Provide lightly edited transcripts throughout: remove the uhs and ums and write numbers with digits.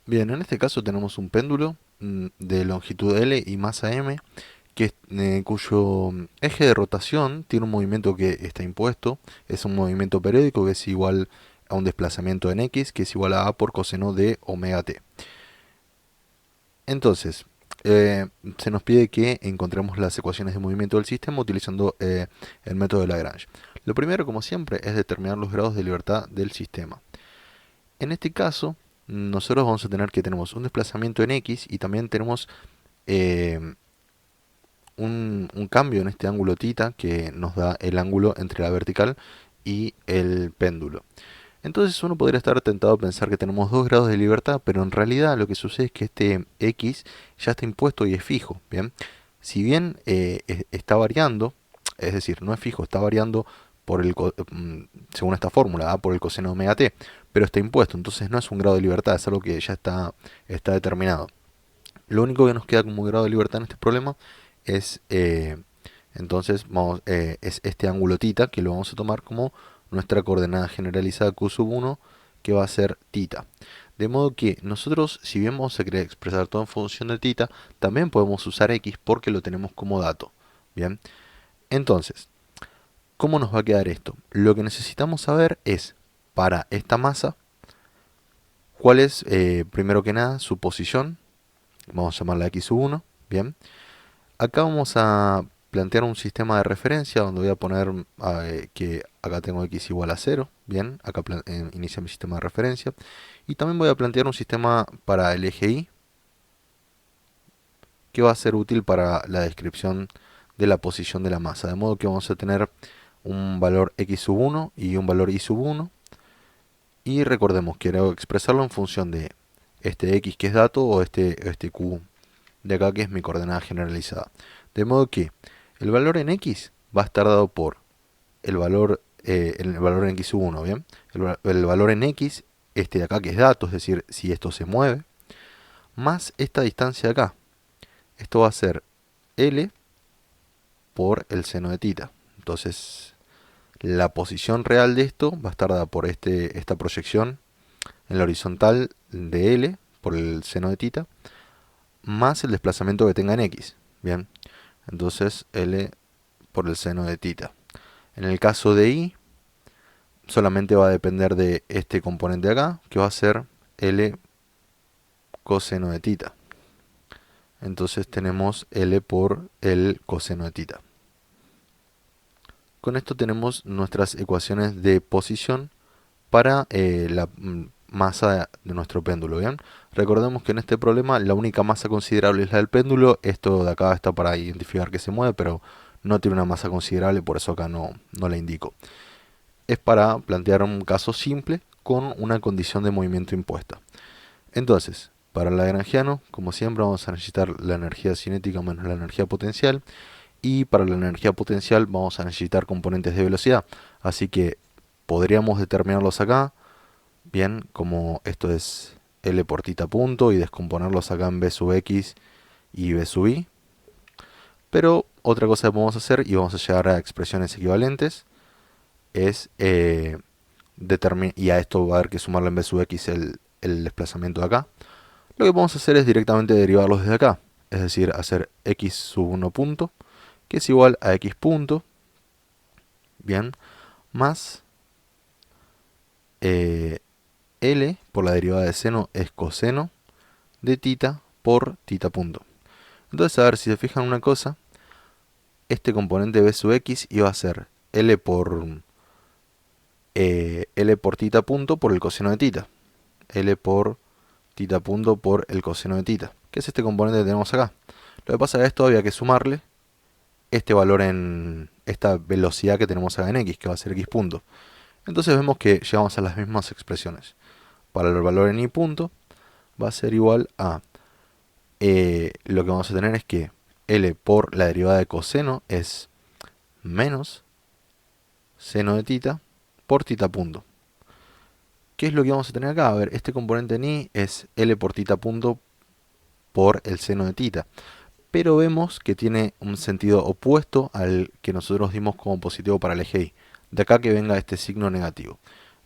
Bien, en este caso tenemos un péndulo de longitud L y masa m, cuyo eje de rotación tiene un movimiento que está impuesto, es un movimiento periódico que es igual a un desplazamiento en x, que es igual a por coseno de omega t. Entonces, se nos pide que encontremos las ecuaciones de movimiento del sistema utilizando el método de Lagrange. Lo primero, como siempre, es determinar los grados de libertad del sistema. En este caso, nosotros vamos a tener que tenemos un desplazamiento en x y también tenemos eh, un cambio en este ángulo θ que nos da el ángulo entre la vertical y el péndulo. Entonces uno podría estar tentado a pensar que tenemos 2 grados de libertad, pero en realidad lo que sucede es que este x ya está impuesto y es fijo. Bien, si bien está variando, es decir, no es fijo, está variando por según esta fórmula, por el coseno de omega t, pero está impuesto, entonces no es un grado de libertad, es algo que ya está determinado. Lo único que nos queda como grado de libertad en este problema es es este ángulo θ, que lo vamos a tomar como nuestra coordenada generalizada q1, que va a ser θ. De modo que nosotros, si bien vamos a querer expresar todo en función de θ, también podemos usar x porque lo tenemos como dato. Bien, entonces, ¿cómo nos va a quedar esto? Lo que necesitamos saber es, para esta masa, cuál es, primero que nada, su posición. Vamos a llamarla x1. Bien, acá vamos a plantear un sistema de referencia donde voy a poner que acá tengo x igual a 0. Bien, acá inicia mi sistema de referencia. Y también voy a plantear un sistema para el eje y, que va a ser útil para la descripción de la posición de la masa. De modo que vamos a tener un valor x sub 1 y un valor y sub 1. Y recordemos, quiero expresarlo en función de este x que es dato o este q de acá que es mi coordenada generalizada. De modo que el valor en x va a estar dado por el valor en x sub 1, ¿bien? El valor en x, este de acá que es dato, es decir, si esto se mueve, más esta distancia de acá. Esto va a ser L por el seno de θ. Entonces, la posición real de esto va a estar dada por esta proyección en la horizontal de L por el seno de θ, más el desplazamiento que tenga en x. Bien, entonces L por el seno de θ. En el caso de y, solamente va a depender de este componente de acá, que va a ser L coseno de θ. Entonces tenemos L por el coseno de θ. Con esto tenemos nuestras ecuaciones de posición para la masa de nuestro péndulo. ¿Bien? Recordemos que en este problema la única masa considerable es la del péndulo. Esto de acá está para identificar que se mueve, pero no tiene una masa considerable, por eso acá no la indico. Es para plantear un caso simple con una condición de movimiento impuesta. Entonces, para el lagrangiano, como siempre, vamos a necesitar la energía cinética menos la energía potencial. Y para la energía potencial vamos a necesitar componentes de velocidad. Así que podríamos determinarlos acá, bien, como esto es L por θ punto, y descomponerlos acá en B sub x y B sub y. Pero otra cosa que podemos hacer, y vamos a llegar a expresiones equivalentes, es y a esto va a haber que sumarle en B sub x el desplazamiento de acá. Lo que podemos hacer es directamente derivarlos desde acá, es decir, hacer x sub 1 punto, que es igual a x punto, bien, más L por la derivada de seno es coseno de θ por θ punto. Entonces, a ver, si se fijan una cosa, este componente b sub x iba a ser L por θ punto por el coseno de θ. L por θ punto por el coseno de θ, que es este componente que tenemos acá. Lo que pasa es que a esto había que sumarle este valor en esta velocidad que tenemos acá en x, que va a ser x punto. Entonces vemos que llegamos a las mismas expresiones. Para el valor en y punto va a ser igual a lo que vamos a tener es que L por la derivada de coseno es menos seno de θ por θ punto. ¿Qué es lo que vamos a tener acá? A ver, este componente en y es L por θ punto por el seno de θ. Pero vemos que tiene un sentido opuesto al que nosotros dimos como positivo para el eje y. De acá que venga este signo negativo.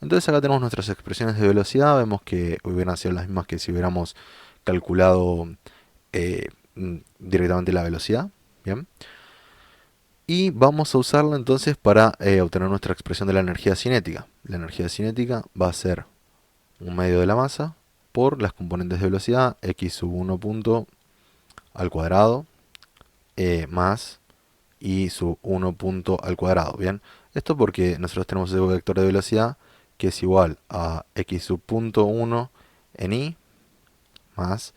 Entonces acá tenemos nuestras expresiones de velocidad. Vemos que hubieran sido las mismas que si hubiéramos calculado directamente la velocidad. Bien. Y vamos a usarla entonces para obtener nuestra expresión de la energía cinética. La energía cinética va a ser un medio de la masa por las componentes de velocidad x sub 1 punto al cuadrado más y sub 1 punto al cuadrado. Bien, esto porque nosotros tenemos ese vector de velocidad que es igual a x sub punto 1 en y más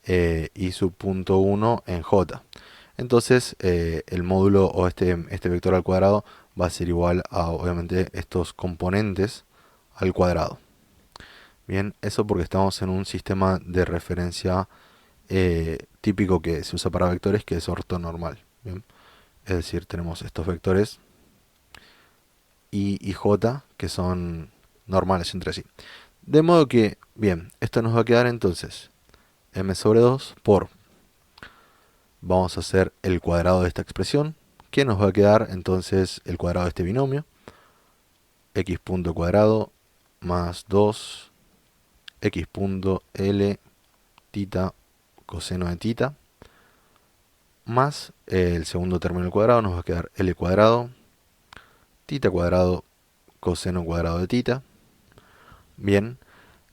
y sub punto 1 en j. Entonces el módulo o este vector al cuadrado va a ser igual a obviamente estos componentes al cuadrado. Bien, eso porque estamos en un sistema de referencia típico que se usa para vectores, que es ortonormal. Bien, es decir, tenemos estos vectores y j que son normales entre sí. De modo que, bien, esto nos va a quedar entonces m sobre 2 por, vamos a hacer el cuadrado de esta expresión, que nos va a quedar entonces el cuadrado de este binomio, x punto cuadrado más 2 x punto l tita coseno de tita, más el segundo término al cuadrado, nos va a quedar l cuadrado, tita cuadrado, coseno cuadrado de tita. Bien,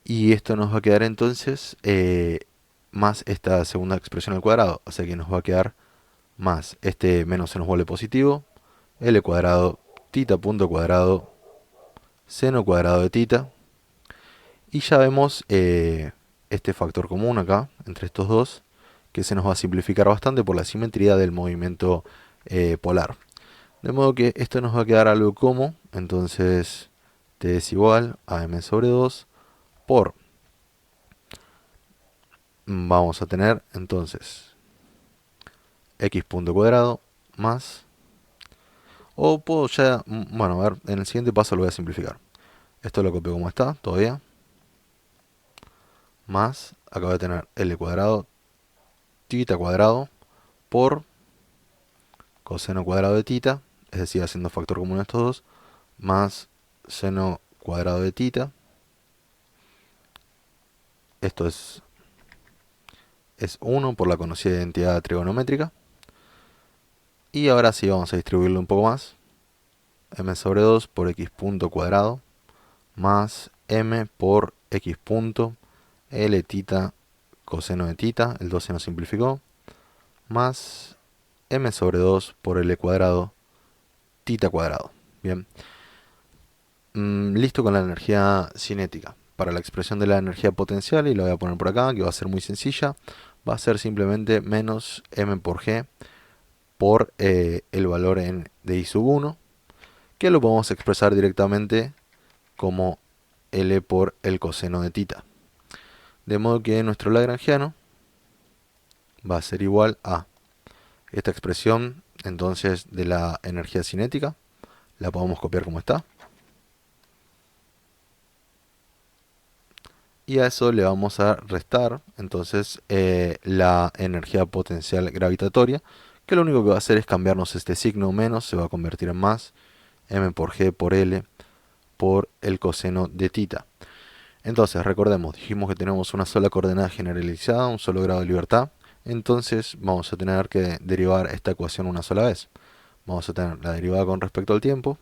y esto nos va a quedar entonces más esta segunda expresión al cuadrado, o sea que nos va a quedar más este menos se nos vuelve positivo, l cuadrado, tita punto cuadrado, seno cuadrado de tita. Y ya vemos este factor común acá, entre estos dos, que se nos va a simplificar bastante por la simetría del movimiento polar. De modo que esto nos va a quedar algo como, entonces t es igual a m sobre 2 por, vamos a tener entonces x punto cuadrado más, o puedo ya, bueno, a ver, en el siguiente paso lo voy a simplificar. Esto lo copio como está, todavía, más, acá voy a tener l cuadrado, tita cuadrado, por coseno cuadrado de tita, es decir, haciendo factor común a estos dos, más seno cuadrado de tita. Esto es 1 por la conocida identidad trigonométrica. Y ahora sí vamos a distribuirlo un poco más. M sobre 2 por x punto cuadrado más m por x punto l tita coseno de tita, el 2 se nos simplificó, más m sobre 2 por l cuadrado tita cuadrado. Bien. Listo con la energía cinética. Para la expresión de la energía potencial, y lo voy a poner por acá, que va a ser muy sencilla, va a ser simplemente menos m por g por el valor de I sub 1, que lo podemos expresar directamente como L por el coseno de tita. De modo que nuestro lagrangiano va a ser igual a esta expresión entonces de la energía cinética. La podemos copiar como está. Y a eso le vamos a restar entonces la energía potencial gravitatoria, que lo único que va a hacer es cambiarnos este signo menos, se va a convertir en más, m por g por l por el coseno de tita. Entonces, recordemos, dijimos que tenemos una sola coordenada generalizada, un solo grado de libertad. Entonces vamos a tener que derivar esta ecuación una sola vez. Vamos a tener la derivada con respecto al tiempo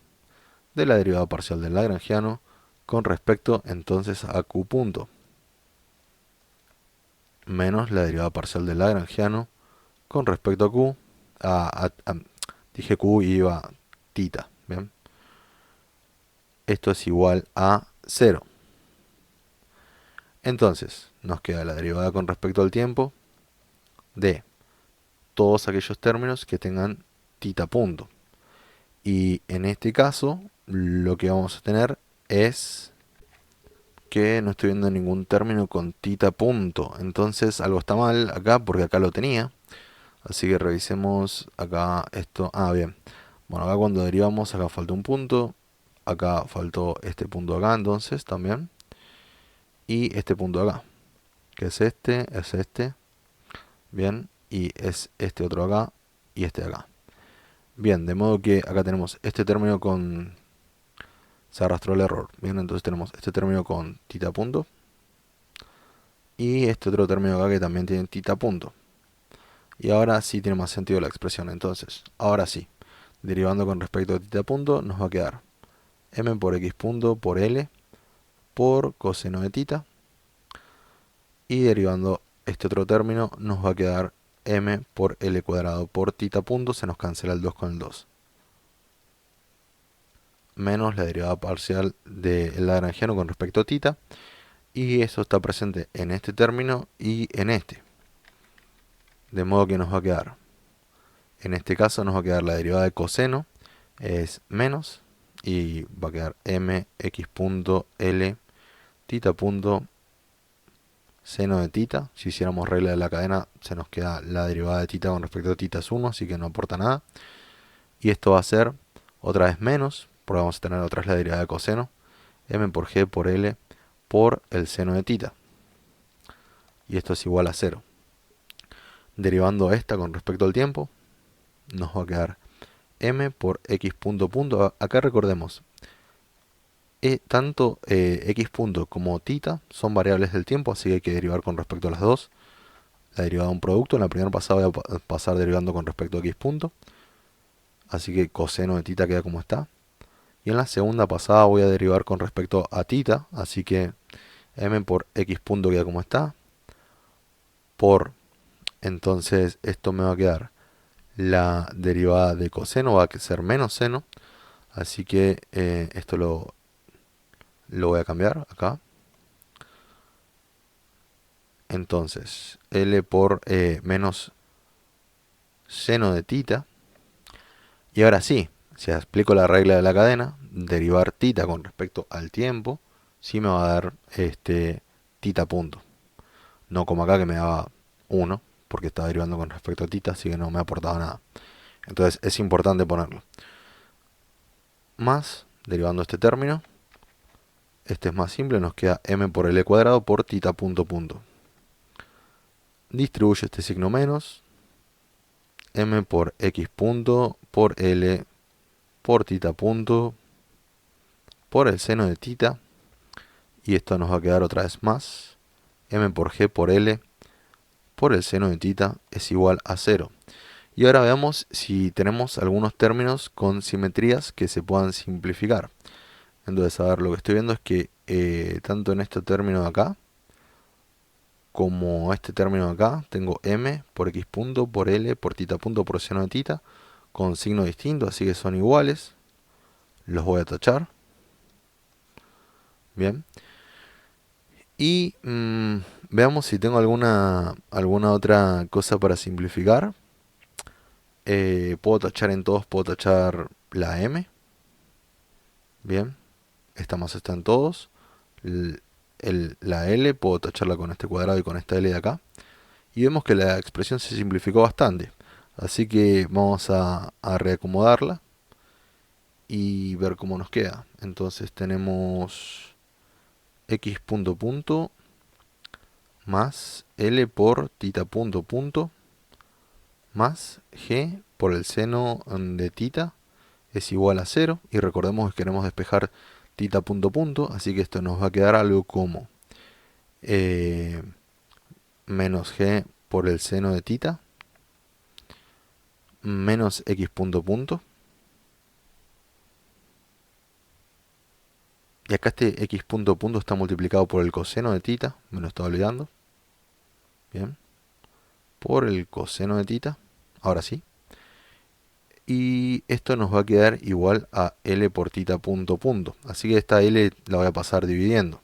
de la derivada parcial del lagrangiano con respecto entonces a q punto, menos la derivada parcial del lagrangiano con respecto a q, dije q y iba tita, ¿bien? Esto es igual a 0. Entonces, nos queda la derivada con respecto al tiempo de todos aquellos términos que tengan tita punto. Y en este caso, lo que vamos a tener es que no estoy viendo ningún término con tita punto. Entonces, algo está mal acá, porque acá lo tenía. Así que revisemos acá esto. Ah, bien. Bueno, acá cuando derivamos, acá faltó un punto. Acá faltó este punto acá, entonces, también. Y este punto acá, que es este. Bien, y es este otro acá y este de acá. Bien, de modo que acá tenemos este término con se arrastró el error. Bien, entonces tenemos este término con tita punto y este otro término acá que también tiene tita punto. Y ahora sí tiene más sentido la expresión. Entonces, ahora sí, derivando con respecto a tita punto, nos va a quedar m por x punto por l por coseno de tita. Y derivando este otro término, nos va a quedar m por l cuadrado por tita punto. Se nos cancela el 2 con el 2. Menos la derivada parcial del lagrangiano con respecto a tita. Y eso está presente en este término y en este. De modo que nos va a quedar, en este caso nos va a quedar la derivada de coseno, es menos, y va a quedar mx punto l tita punto seno de tita. Si hiciéramos regla de la cadena, se nos queda la derivada de tita con respecto a tita es 1, así que no aporta nada. Y esto va a ser otra vez menos, porque vamos a tener otra vez la derivada de coseno, m por g por l por el seno de tita. Y esto es igual a 0. Derivando esta con respecto al tiempo, nos va a quedar m por x punto punto. Acá recordemos, tanto x punto como tita son variables del tiempo, así que hay que derivar con respecto a las dos. La derivada de un producto, en la primera pasada voy a pasar derivando con respecto a x punto, así que coseno de tita queda como está. Y en la segunda pasada voy a derivar con respecto a tita, así que m por x punto queda como está, por, entonces esto me va a quedar la derivada de coseno, va a ser menos seno, así que esto lo voy a cambiar acá. Entonces, L por menos seno de tita. Y ahora sí, si aplico la regla de la cadena, derivar tita con respecto al tiempo, sí me va a dar tita punto. No como acá que me daba 1, porque estaba derivando con respecto a tita, así que no me ha aportado nada. Entonces es importante ponerlo. Más, derivando este término, este es más simple, nos queda m por l cuadrado por tita punto punto. Distribuyo este signo menos, m por x punto por l por tita punto por el seno de tita, y esto nos va a quedar otra vez más, m por g por l por el seno de tita es igual a 0. Y ahora veamos si tenemos algunos términos con simetrías que se puedan simplificar. Entonces, a ver, lo que estoy viendo es que tanto en este término de acá como este término de acá, tengo m por x punto por l por tita punto por seno de tita con signo distinto, así que son iguales. Los voy a tachar. Bien. Y veamos si tengo alguna otra cosa para simplificar. Puedo tachar en todos, puedo tachar la m. Bien. Esta más está en todos. La L puedo tacharla con este cuadrado y con esta L de acá. Y vemos que la expresión se simplificó bastante. Así que vamos a reacomodarla y ver cómo nos queda. Entonces tenemos x punto punto más L por tita punto punto más G por el seno de tita es igual a 0. Y recordemos que queremos despejar tita punto punto, así que esto nos va a quedar algo como menos G por el seno de tita menos x punto punto. Y acá este x punto punto está multiplicado por el coseno de tita, me lo estaba olvidando. Bien. Por el coseno de tita, ahora sí. Y esto nos va a quedar igual a L por tita punto punto. Así que esta L la voy a pasar dividiendo.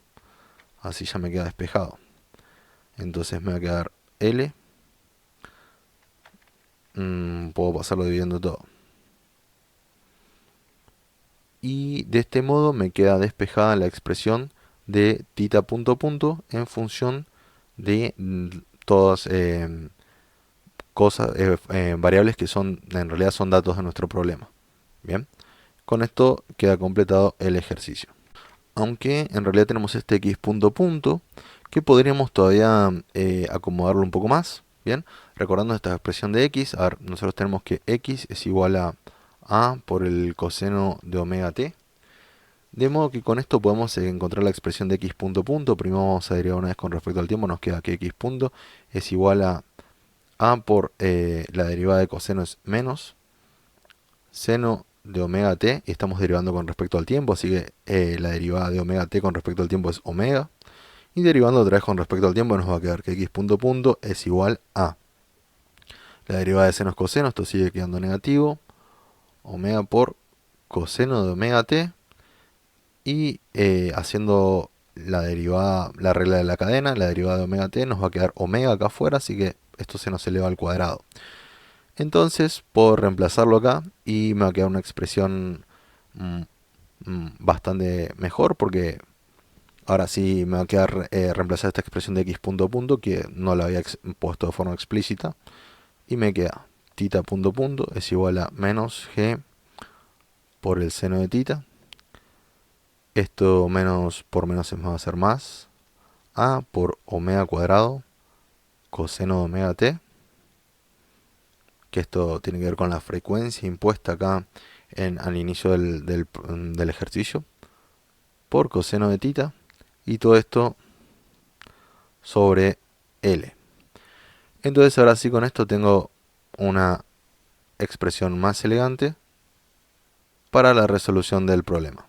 Así ya me queda despejado. Entonces me va a quedar L. Puedo pasarlo dividiendo todo. Y de este modo me queda despejada la expresión de tita punto punto en función de todas cosas, variables que en realidad son datos de nuestro problema. Bien, con esto queda completado el ejercicio. Aunque en realidad tenemos este x punto punto que podríamos todavía acomodarlo un poco más. Bien, recordando esta expresión de x, a ver, nosotros tenemos que x es igual a por el coseno de omega t. De modo que con esto podemos encontrar la expresión de x punto punto. Primero vamos a derivar una vez con respecto al tiempo. Nos queda que x punto es igual a por la derivada de coseno es menos seno de omega t. Y estamos derivando con respecto al tiempo. Así que la derivada de omega t con respecto al tiempo es omega. Y derivando otra vez con respecto al tiempo nos va a quedar que x punto punto es igual a la derivada de seno es coseno. Esto sigue quedando negativo. Omega por coseno de omega t. Y haciendo la derivada, la regla de la cadena, la derivada de omega t, nos va a quedar omega acá afuera, así que esto se nos eleva al cuadrado. Entonces puedo reemplazarlo acá y me va a quedar una expresión mm, bastante mejor, porque ahora sí me va a quedar reemplazar esta expresión de x punto punto, que no la había puesto de forma explícita, y me queda tita punto punto es igual a menos g por el seno de tita. Esto menos por menos va a ser más. A por omega cuadrado coseno de omega t. Que esto tiene que ver con la frecuencia impuesta acá al inicio del ejercicio. Por coseno de tita. Y todo esto sobre L. Entonces ahora sí con esto tengo una expresión más elegante para la resolución del problema.